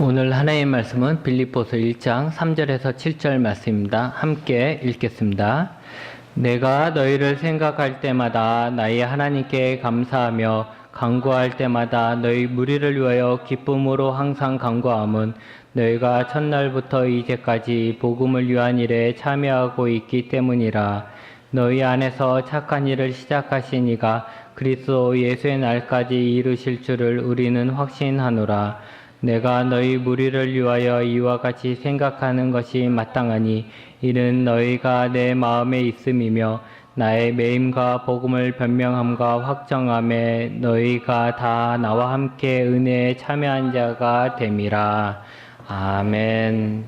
오늘 하나님의 말씀은 빌립보서 1장 3절에서 7절 말씀입니다. 함께 읽겠습니다. 내가 너희를 생각할 때마다 나의 하나님께 감사하며 간구할 때마다 너희 무리를 위하여 기쁨으로 항상 간구함은 너희가 첫날부터 이제까지 복음을 위한 일에 참여하고 있기 때문이라. 너희 안에서 착한 일을 시작하신 이가 그리스도 예수의 날까지 이루실 줄을 우리는 확신하노라. 내가 너희 무리를 위하여 이와 같이 생각하는 것이 마땅하니 이는 너희가 내 마음에 있음이며 나의 매임과 복음을 변명함과 확정함에 너희가 다 나와 함께 은혜에 참여한 자가 됨이라. 아멘.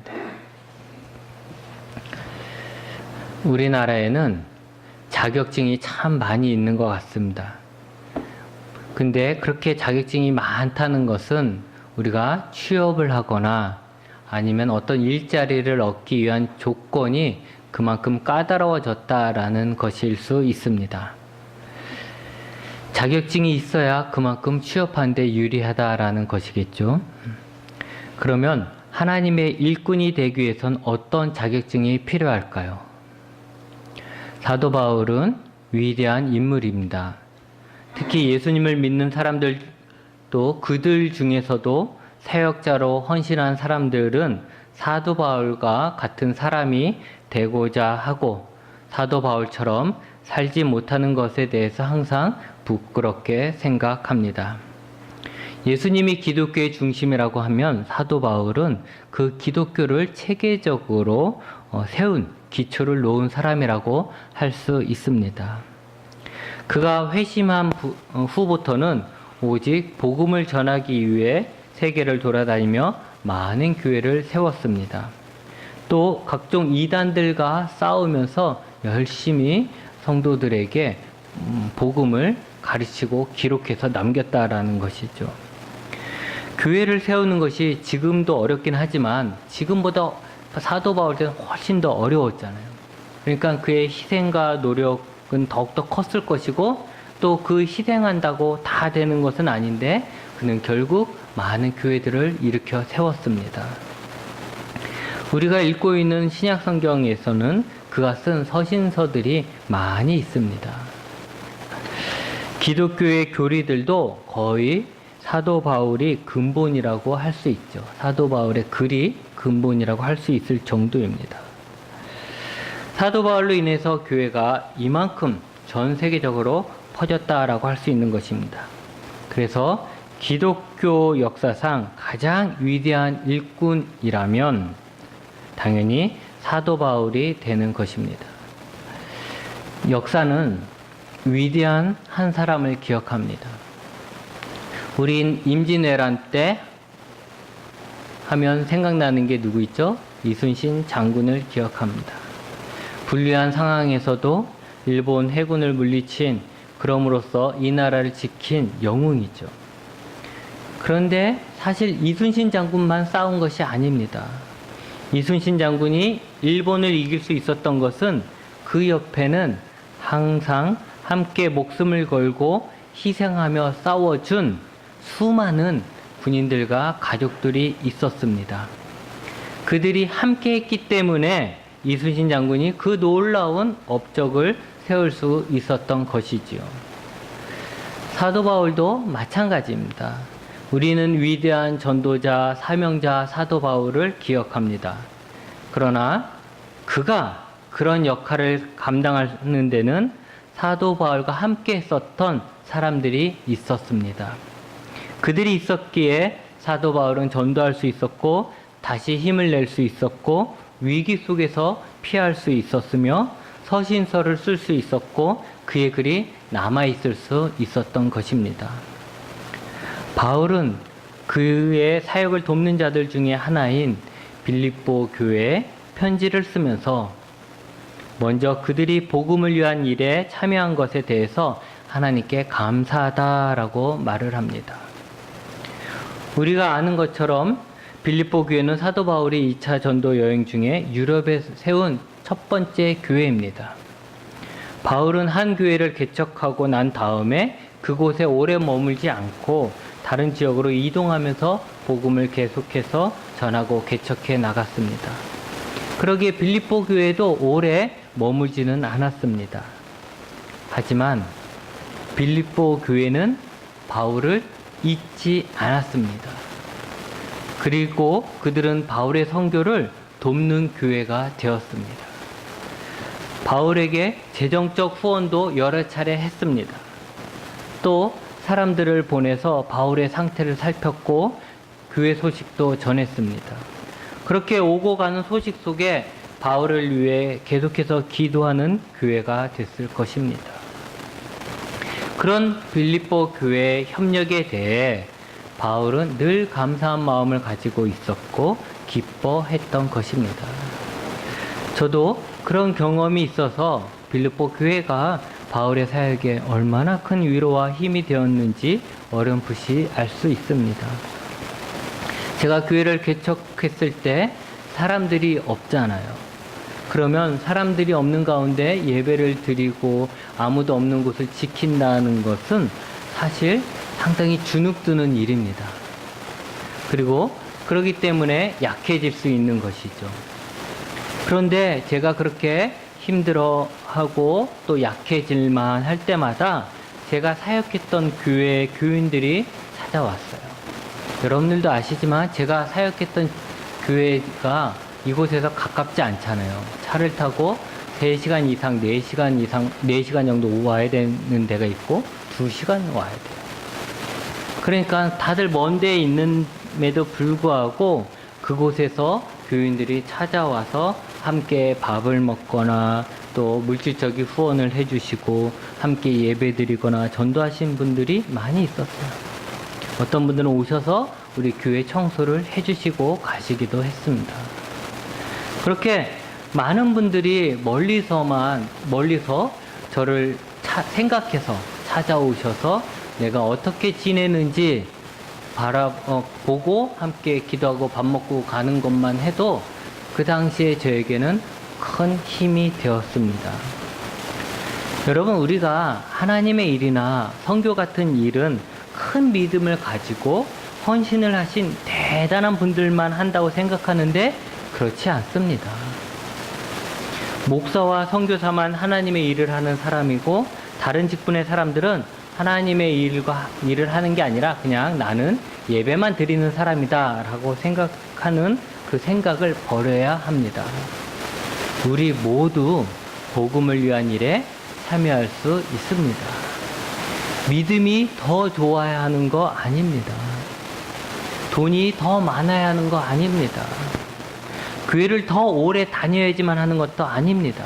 우리나라에는 자격증이 참 많이 있는 것 같습니다. 근데 그렇게 자격증이 많다는 것은 우리가 취업을 하거나 아니면 어떤 일자리를 얻기 위한 조건이 그만큼 까다로워졌다라는 것일 수 있습니다. 자격증이 있어야 그만큼 취업하는 데 유리하다라는 것이겠죠. 그러면 하나님의 일꾼이 되기 위해선 어떤 자격증이 필요할까요? 사도 바울은 위대한 인물입니다. 특히 예수님을 믿는 사람들 또 그들 중에서도 사역자로 헌신한 사람들은 사도 바울과 같은 사람이 되고자 하고 사도 바울처럼 살지 못하는 것에 대해서 항상 부끄럽게 생각합니다. 예수님이 기독교의 중심이라고 하면 사도 바울은 그 기독교를 체계적으로 세운 기초를 놓은 사람이라고 할 수 있습니다. 그가 회심한 후부터는 오직 복음을 전하기 위해 세계를 돌아다니며 많은 교회를 세웠습니다. 또 각종 이단들과 싸우면서 열심히 성도들에게 복음을 가르치고 기록해서 남겼다라는 것이죠. 교회를 세우는 것이 지금도 어렵긴 하지만 지금보다 사도 바울 때는 훨씬 더 어려웠잖아요. 그러니까 그의 희생과 노력은 더욱더 컸을 것이고 또 그 희생한다고 다 되는 것은 아닌데 그는 결국 많은 교회들을 일으켜 세웠습니다. 우리가 읽고 있는 신약 성경에서는 그가 쓴 서신서들이 많이 있습니다. 기독교의 교리들도 거의 사도 바울이 근본이라고 할 수 있죠. 사도 바울의 글이 근본이라고 할 수 있을 정도입니다. 사도 바울로 인해서 교회가 이만큼 전 세계적으로 퍼졌다라고 할 수 있는 것입니다. 그래서 기독교 역사상 가장 위대한 일꾼이라면 당연히 사도 바울이 되는 것입니다. 역사는 위대한 한 사람을 기억합니다. 우린 임진왜란 때 하면 생각나는 게 누구 있죠? 이순신 장군을 기억합니다. 불리한 상황에서도 일본 해군을 물리친 그럼으로써 이 나라를 지킨 영웅이죠. 그런데 사실 이순신 장군만 싸운 것이 아닙니다. 이순신 장군이 일본을 이길 수 있었던 것은 그 옆에는 항상 함께 목숨을 걸고 희생하며 싸워준 수많은 군인들과 가족들이 있었습니다. 그들이 함께 했기 때문에 이순신 장군이 그 놀라운 업적을 세울 수 있었던 것이지요. 사도 바울도 마찬가지입니다. 우리는 위대한 전도자, 사명자 사도 바울을 기억합니다. 그러나 그가 그런 역할을 감당하는 데는 사도 바울과 함께 했었던 사람들이 있었습니다. 그들이 있었기에 사도 바울은 전도할 수 있었고 다시 힘을 낼 수 있었고 위기 속에서 피할 수 있었으며 서신서를 쓸 수 있었고 그의 글이 남아있을 수 있었던 것입니다. 바울은 그의 사역을 돕는 자들 중에 하나인 빌립보 교회에 편지를 쓰면서 먼저 그들이 복음을 위한 일에 참여한 것에 대해서 하나님께 감사하다라고 말을 합니다. 우리가 아는 것처럼 빌립보 교회는 사도 바울이 2차 전도 여행 중에 유럽에 세운 첫 번째 교회입니다. 바울은 한 교회를 개척하고 난 다음에 그곳에 오래 머물지 않고 다른 지역으로 이동하면서 복음을 계속해서 전하고 개척해 나갔습니다. 그러기에 빌립보 교회도 오래 머물지는 않았습니다. 하지만 빌립보 교회는 바울을 잊지 않았습니다. 그리고 그들은 바울의 선교를 돕는 교회가 되었습니다. 바울에게 재정적 후원도 여러 차례 했습니다. 또 사람들을 보내서 바울의 상태를 살폈고 교회 소식도 전했습니다. 그렇게 오고 가는 소식 속에 바울을 위해 계속해서 기도하는 교회가 됐을 것입니다. 그런 빌립보 교회의 협력에 대해 바울은 늘 감사한 마음을 가지고 있었고 기뻐했던 것입니다. 저도 그런 경험이 있어서 빌립보 교회가 바울의 사역에 얼마나 큰 위로와 힘이 되었는지 어렴풋이 알 수 있습니다. 제가 교회를 개척했을 때 사람들이 없잖아요. 그러면 사람들이 없는 가운데 예배를 드리고 아무도 없는 곳을 지킨다는 것은 사실 상당히 주눅드는 일입니다. 그리고 그렇기 때문에 약해질 수 있는 것이죠. 그런데 제가 그렇게 힘들어하고 또 약해질만 할 때마다 제가 사역했던 교회 교인들이 찾아왔어요. 여러분들도 아시지만 제가 사역했던 교회가 이곳에서 가깝지 않잖아요. 차를 타고 3시간 이상, 4시간 정도 와야 되는 데가 있고 2시간 와야 돼요. 그러니까 다들 먼 데에 있는데도 불구하고 그곳에서 교인들이 찾아와서 함께 밥을 먹거나 또 물질적인 후원을 해주시고 함께 예배드리거나 전도하신 분들이 많이 있었어요. 어떤 분들은 오셔서 우리 교회 청소를 해주시고 가시기도 했습니다. 그렇게 많은 분들이 멀리서 저를 생각해서 찾아오셔서 내가 어떻게 지내는지 보고 함께 기도하고 밥 먹고 가는 것만 해도 그 당시에 저에게는 큰 힘이 되었습니다. 여러분, 우리가 하나님의 일이나 선교 같은 일은 큰 믿음을 가지고 헌신을 하신 대단한 분들만 한다고 생각하는데 그렇지 않습니다. 목사와 선교사만 하나님의 일을 하는 사람이고 다른 직분의 사람들은 하나님의 일을 하는 게 아니라 그냥 나는 예배만 드리는 사람이다 라고 생각하는 그 생각을 버려야 합니다. 우리 모두 복음을 위한 일에 참여할 수 있습니다. 믿음이 더 좋아야 하는 거 아닙니다. 돈이 더 많아야 하는 거 아닙니다. 교회를 더 오래 다녀야지만 하는 것도 아닙니다.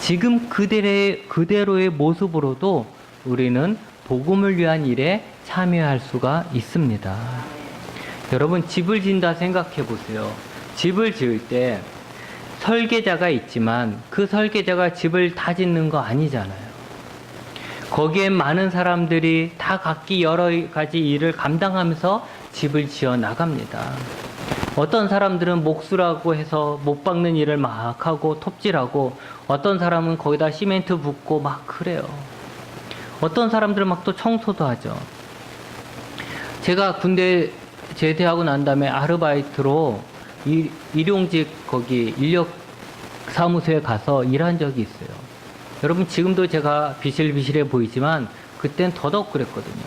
지금 그대로의 모습으로도 우리는 복음을 위한 일에 참여할 수가 있습니다. 여러분, 집을 짓는다 생각해 보세요. 집을 지을 때 설계자가 있지만 그 설계자가 집을 다 짓는 거 아니잖아요. 거기에 많은 사람들이 다 각기 여러 가지 일을 감당하면서 집을 지어 나갑니다. 어떤 사람들은 목수라고 해서 못 박는 일을 막 하고 톱질하고, 어떤 사람은 거기다 시멘트 붓고 막 그래요. 어떤 사람들은 막 또 청소도 하죠. 제가 군대 제대하고 난 다음에 아르바이트로 일용직 거기 인력 사무소에 가서 일한 적이 있어요. 여러분, 지금도 제가 비실비실해 보이지만 그땐 더더욱 그랬거든요.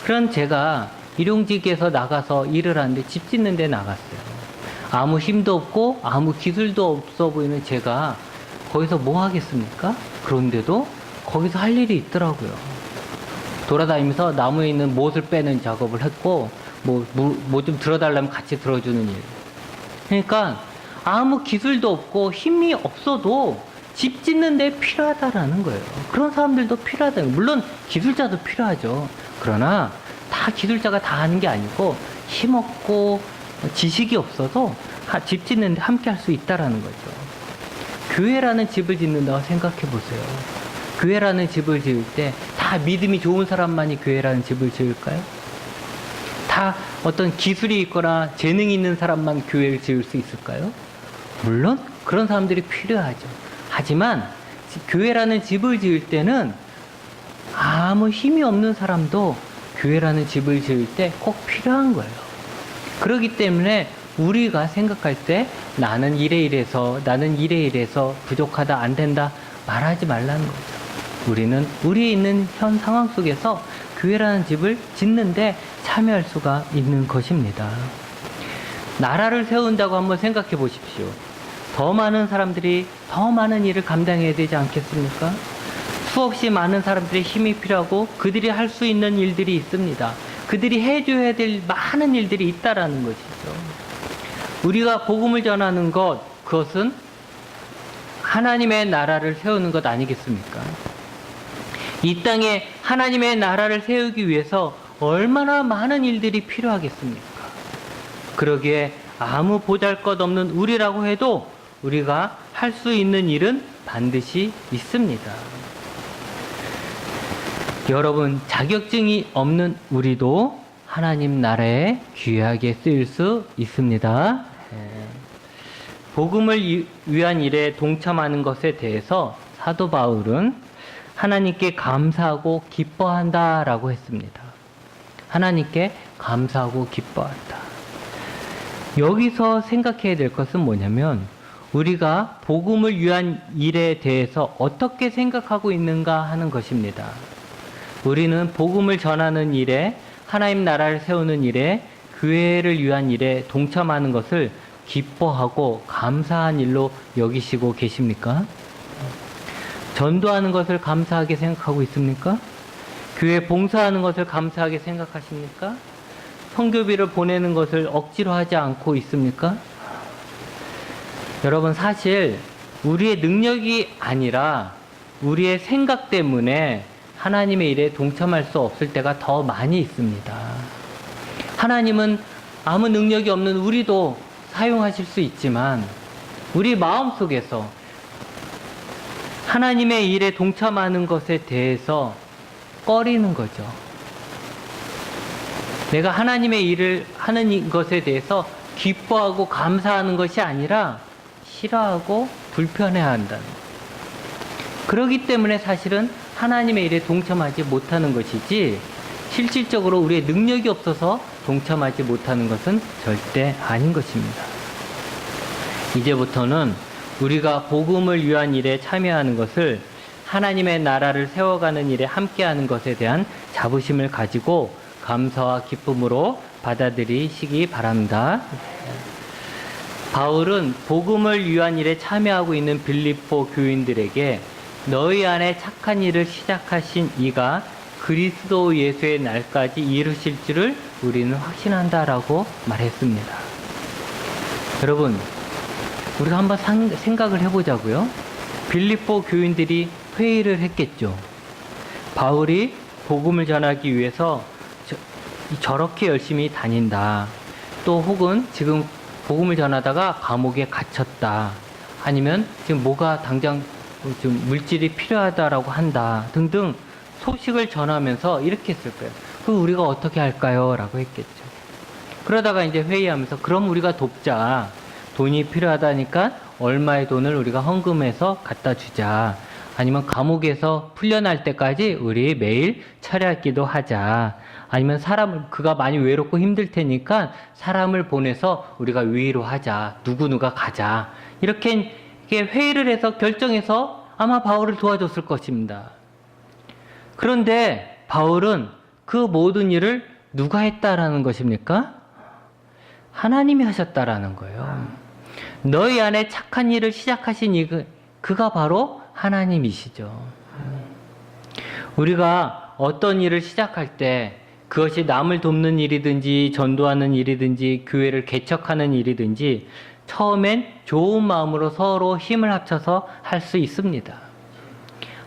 그럼 제가 일용직에서 나가서 일을 하는데 집 짓는 데 나갔어요. 아무 힘도 없고 아무 기술도 없어 보이는 제가 거기서 뭐 하겠습니까? 그런데도 거기서 할 일이 있더라고요. 돌아다니면서 나무에 있는 못을 빼는 작업을 했고, 뭐 좀 들어달라면 같이 들어주는 일. 그러니까 아무 기술도 없고 힘이 없어도 집 짓는 데 필요하다라는 거예요. 그런 사람들도 필요하다. 물론 기술자도 필요하죠. 그러나 다 기술자가 다 하는 게 아니고 힘없고 지식이 없어도 집 짓는 데 함께 할 수 있다라는 거죠. 교회라는 집을 짓는다고 생각해 보세요. 교회라는 집을 지을 때 다 믿음이 좋은 사람만이 교회라는 집을 지을까요? 다 어떤 기술이 있거나 재능이 있는 사람만 교회를 지을 수 있을까요? 물론 그런 사람들이 필요하죠. 하지만 교회라는 집을 지을 때는 아무 힘이 없는 사람도 교회라는 집을 지을 때 꼭 필요한 거예요. 그렇기 때문에 우리가 생각할 때 나는 이래 이래서 부족하다, 안 된다 말하지 말라는 거죠. 우리는 우리에 있는 현 상황 속에서 교회라는 집을 짓는데 참여할 수가 있는 것입니다. 나라를 세운다고 한번 생각해 보십시오. 더 많은 사람들이 더 많은 일을 감당해야 되지 않겠습니까? 수없이 많은 사람들의 힘이 필요하고 그들이 할 수 있는 일들이 있습니다. 그들이 해줘야 될 많은 일들이 있다라는 것이죠. 우리가 복음을 전하는 것, 그것은 하나님의 나라를 세우는 것 아니겠습니까? 이 땅에 하나님의 나라를 세우기 위해서 얼마나 많은 일들이 필요하겠습니까? 그러기에 아무 보잘것없는 우리라고 해도 우리가 할 수 있는 일은 반드시 있습니다. 여러분, 자격증이 없는 우리도 하나님 나라에 귀하게 쓰일 수 있습니다. 복음을 위한 일에 동참하는 것에 대해서 사도 바울은 하나님께 감사하고 기뻐한다라고 했습니다. 하나님께 감사하고 기뻐한다. 여기서 생각해야 될 것은 뭐냐면 우리가 복음을 위한 일에 대해서 어떻게 생각하고 있는가 하는 것입니다. 우리는 복음을 전하는 일에, 하나님 나라를 세우는 일에, 교회를 위한 일에 동참하는 것을 기뻐하고 감사한 일로 여기시고 계십니까? 전도하는 것을 감사하게 생각하고 있습니까? 교회 봉사하는 것을 감사하게 생각하십니까? 선교비를 보내는 것을 억지로 하지 않고 있습니까? 여러분, 사실 우리의 능력이 아니라 우리의 생각 때문에 하나님의 일에 동참할 수 없을 때가 더 많이 있습니다. 하나님은 아무 능력이 없는 우리도 사용하실 수 있지만 우리 마음속에서 하나님의 일에 동참하는 것에 대해서 꺼리는 거죠. 내가 하나님의 일을 하는 것에 대해서 기뻐하고 감사하는 것이 아니라 싫어하고 불편해한다는 거예요. 그렇기 때문에 사실은 하나님의 일에 동참하지 못하는 것이지 실질적으로 우리의 능력이 없어서 동참하지 못하는 것은 절대 아닌 것입니다. 이제부터는 우리가 복음을 위한 일에 참여하는 것을 하나님의 나라를 세워가는 일에 함께하는 것에 대한 자부심을 가지고 감사와 기쁨으로 받아들이시기 바랍니다. 바울은 복음을 위한 일에 참여하고 있는 빌립보 교인들에게 너희 안에 착한 일을 시작하신 이가 그리스도 예수의 날까지 이루실 줄을 우리는 확신한다라고 말했습니다. 여러분, 우리가 한번 생각을 해보자고요. 빌립보 교인들이 회의를 했겠죠. 바울이 복음을 전하기 위해서 저렇게 열심히 다닌다. 또 혹은 지금 복음을 전하다가 감옥에 갇혔다. 아니면 지금 뭐가 당장 좀 물질이 필요하다라고 한다. 등등 소식을 전하면서 이렇게 했을 거예요. 그럼 우리가 어떻게 할까요? 라고 했겠죠. 그러다가 이제 회의하면서 그럼 우리가 돕자. 돈이 필요하다니까 얼마의 돈을 우리가 헌금해서 갖다 주자. 아니면 감옥에서 풀려날 때까지 우리 매일 철야기도 하자. 아니면 그가 많이 외롭고 힘들 테니까 사람을 보내서 우리가 위로하자. 누구누가 가자. 이렇게 회의를 해서 결정해서 아마 바울을 도와줬을 것입니다. 그런데 바울은 그 모든 일을 누가 했다라는 것입니까? 하나님이 하셨다라는 거예요. 너희 안에 착한 일을 시작하신 그가 바로 하나님이시죠. 우리가 어떤 일을 시작할 때 그것이 남을 돕는 일이든지 전도하는 일이든지 교회를 개척하는 일이든지 처음엔 좋은 마음으로 서로 힘을 합쳐서 할 수 있습니다.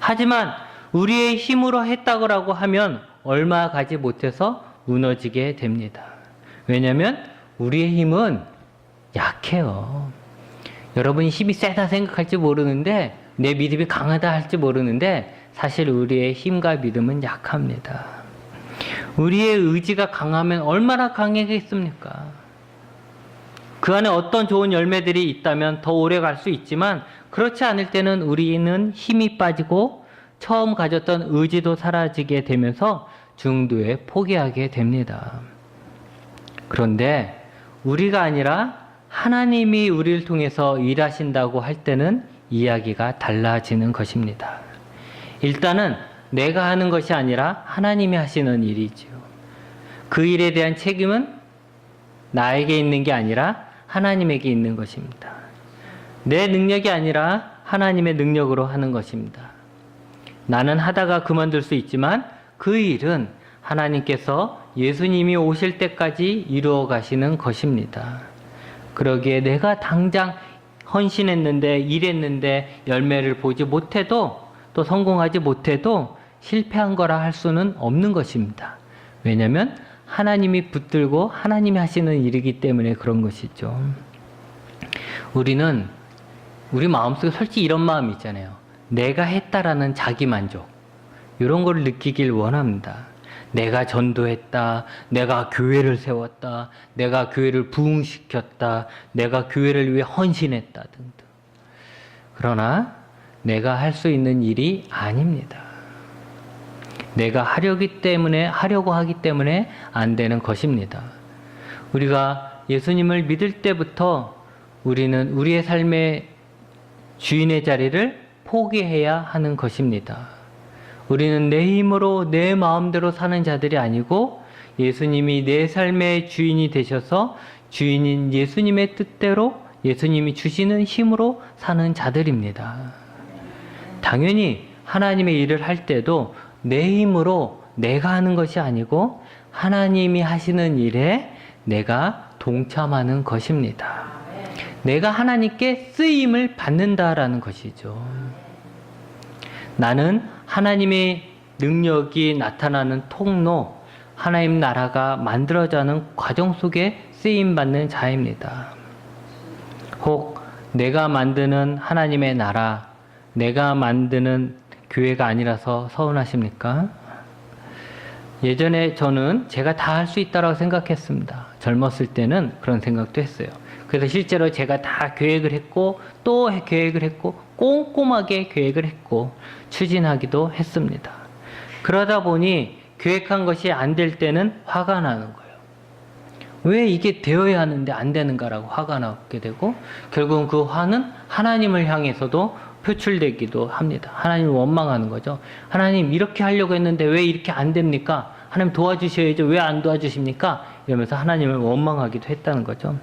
하지만 우리의 힘으로 했다고 하면 얼마 가지 못해서 무너지게 됩니다. 왜냐하면 우리의 힘은 약해요. 여러분이 힘이 세다 생각할지 모르는데 내 믿음이 강하다 할지 모르는데 사실 우리의 힘과 믿음은 약합니다. 우리의 의지가 강하면 얼마나 강하겠습니까? 그 안에 어떤 좋은 열매들이 있다면 더 오래 갈 수 있지만 그렇지 않을 때는 우리는 힘이 빠지고 처음 가졌던 의지도 사라지게 되면서 중도에 포기하게 됩니다. 그런데 우리가 아니라 하나님이 우리를 통해서 일하신다고 할 때는 이야기가 달라지는 것입니다. 일단은 내가 하는 것이 아니라 하나님이 하시는 일이지요. 그 일에 대한 책임은 나에게 있는 게 아니라 하나님에게 있는 것입니다. 내 능력이 아니라 하나님의 능력으로 하는 것입니다. 나는 하다가 그만둘 수 있지만 그 일은 하나님께서 예수님이 오실 때까지 이루어 가시는 것입니다. 그러기에 내가 당장 헌신했는데 일했는데 열매를 보지 못해도 또 성공하지 못해도 실패한 거라 할 수는 없는 것입니다. 왜냐하면 하나님이 붙들고 하나님이 하시는 일이기 때문에 그런 것이죠. 우리 마음속에 솔직히 이런 마음이 있잖아요. 내가 했다라는 자기만족, 이런 걸 느끼길 원합니다. 내가 전도했다, 내가 교회를 세웠다, 내가 교회를 부흥시켰다, 내가 교회를 위해 헌신했다 등등. 그러나 내가 할 수 있는 일이 아닙니다. 내가 하려고 하기 때문에 안 되는 것입니다. 우리가 예수님을 믿을 때부터 우리는 우리의 삶의 주인의 자리를 포기해야 하는 것입니다. 우리는 내 힘으로 내 마음대로 사는 자들이 아니고 예수님이 내 삶의 주인이 되셔서 주인인 예수님의 뜻대로 예수님이 주시는 힘으로 사는 자들입니다. 당연히 하나님의 일을 할 때도 내 힘으로 내가 하는 것이 아니고 하나님이 하시는 일에 내가 동참하는 것입니다. 내가 하나님께 쓰임을 받는다라는 것이죠. 나는 하나님의 능력이 나타나는 통로, 하나님 나라가 만들어가는 과정 속에 쓰임받는 자입니다. 혹 내가 만드는 하나님의 나라, 내가 만드는 교회가 아니라서 서운하십니까? 예전에 저는 제가 다 할 수 있다고 생각했습니다. 젊었을 때는 그런 생각도 했어요. 그래서 실제로 제가 다 계획을 했고 또 계획을 했고 꼼꼼하게 계획을 했고 추진하기도 했습니다. 그러다 보니 계획한 것이 안 될 때는 화가 나는 거예요. 왜 이게 되어야 하는데 안 되는가라고 화가 나게 되고 결국은 그 화는 하나님을 향해서도 표출되기도 합니다. 하나님을 원망하는 거죠. 하나님 이렇게 하려고 했는데 왜 이렇게 안 됩니까? 하나님 도와주셔야죠. 왜 안 도와주십니까? 이러면서 하나님을 원망하기도 했다는 거죠.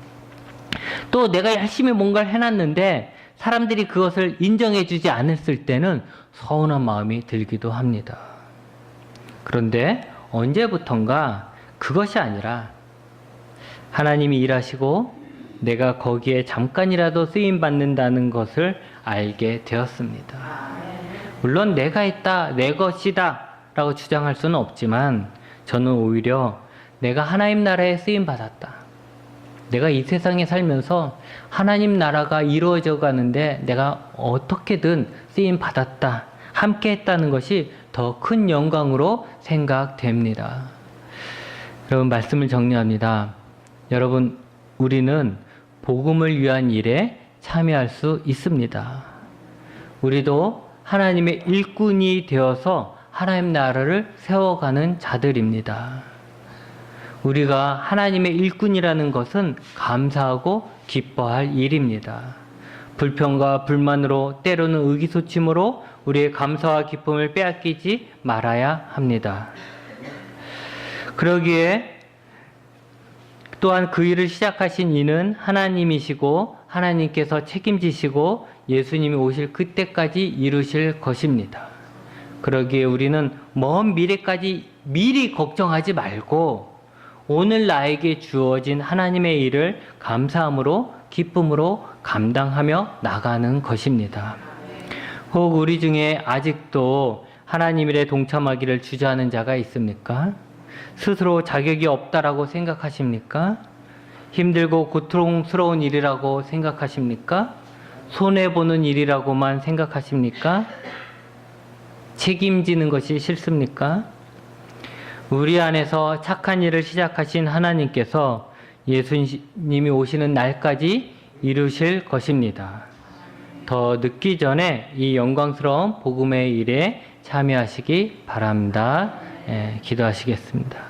또 내가 열심히 뭔가를 해놨는데 사람들이 그것을 인정해주지 않았을 때는 서운한 마음이 들기도 합니다. 그런데 언제부턴가 그것이 아니라 하나님이 일하시고 내가 거기에 잠깐이라도 쓰임받는다는 것을 알게 되었습니다. 물론 내가 했다, 내 것이다 라고 주장할 수는 없지만 저는 오히려 내가 하나님 나라에 쓰임받았다. 내가 이 세상에 살면서 하나님 나라가 이루어져 가는데 내가 어떻게든 쓰임받았다, 함께 했다는 것이 더 큰 영광으로 생각됩니다. 여러분, 말씀을 정리합니다. 여러분, 우리는 복음을 위한 일에 참여할 수 있습니다. 우리도 하나님의 일꾼이 되어서 하나님 나라를 세워가는 자들입니다. 우리가 하나님의 일꾼이라는 것은 감사하고 기뻐할 일입니다. 불평과 불만으로 때로는 의기소침으로 우리의 감사와 기쁨을 빼앗기지 말아야 합니다. 그러기에 또한 그 일을 시작하신 이는 하나님이시고 하나님께서 책임지시고 예수님이 오실 그때까지 이루실 것입니다. 그러기에 우리는 먼 미래까지 미리 걱정하지 말고 오늘 나에게 주어진 하나님의 일을 감사함으로 기쁨으로 감당하며 나가는 것입니다. 혹 우리 중에 아직도 하나님 일에 동참하기를 주저하는 자가 있습니까? 스스로 자격이 없다라고 생각하십니까? 힘들고 고통스러운 일이라고 생각하십니까? 손해보는 일이라고만 생각하십니까? 책임지는 것이 싫습니까? 우리 안에서 착한 일을 시작하신 하나님께서 예수님이 오시는 날까지 이루실 것입니다. 더 늦기 전에 이 영광스러운 복음의 일에 참여하시기 바랍니다. 기도하시겠습니다.